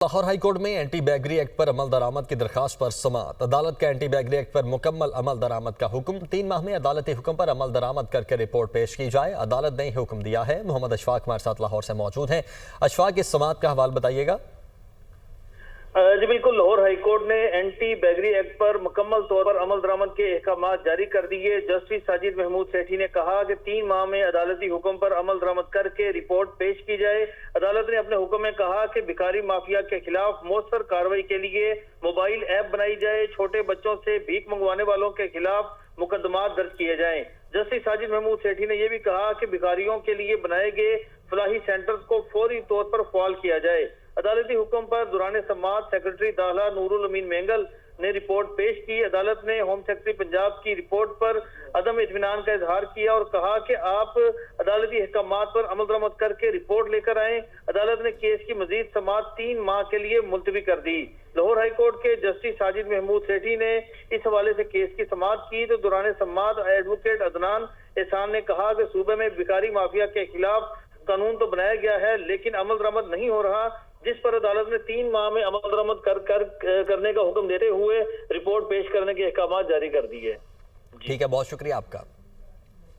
Lahore high court में anti बैगरी act पर अमल दरामद की दरखास्त पर समाअत। अदालत का एंटी बैगरी एक्ट पर मुकम्मल अमल दरामद का हुक्म। 3 माह में अदालती हुक्म पर अमल दरामद करके रिपोर्ट पेश की जाए। अदालत ने हुक्म दिया है। मोहम्मद अशफाक हमारे साथ लाहौर से मौजूद हैं। अशफाक, इस समाअत का हवाल बताइएगा। जी बिल्कुल, लाहौर हाई कोर्ट ने एंटी बैगरी एक्ट पर मुकम्मल तौर पर अमल दरामद के अहकाम जारी कर दिए। जस्टिस साजिद महमूद सेठी ने कहा कि 3 माह में अदालती हुक्म पर अमल दरामद करके रिपोर्ट पेश की जाए। अदालत ने अपने हुक्म में कहा कि भिखारी माफिया के खिलाफ मौसर कार्रवाई के लिए मोबाइल ऐप बनाई जाए। छोटे बच्चों से भीख मंगवाने वालों के खिलाफ मुकदमात दर्ज किए जाएं। जस्टिस साजिद महमूद सेठी ने यह भी कहा कि भिखारियों के लिए बनाए गए फलाही सेंटर्स को फौरी तौर पर फाल किया जाए। अदालती हुक्म पर दौरान समाअत सेक्रेटरी दाखिला नूरुल अमीन मेंगल ने रिपोर्ट पेश की। अदालत ने होम सेक्रेटरी पंजाब की रिपोर्ट पर अदम इत्मीनान का इजहार किया और कहा कि आप अदालती अहकामात पर अमल दरामद करके रिपोर्ट लेकर आए। अदालत ने केस की मजीद समाअत 3 माह के लिए मुलतवी कर दी। लाहौर हाई कोर्ट के जस्टिस साजिद महमूद सेठी ने इस हवाले से केस की समाअत की तो दौरान समाअत एडवोकेट अदनान एहसान ने कहा कि सूबे में भिखारी माफिया के खिलाफ कानून तो बनाया गया है लेकिन अमल दरामद नहीं हो रहा, जिस पर अदालत ने 3 माह में अमल दरामद करने का हुक्म देते हुए रिपोर्ट पेश करने के अहकाम जारी कर दिए। ठीक है, बहुत शुक्रिया आपका।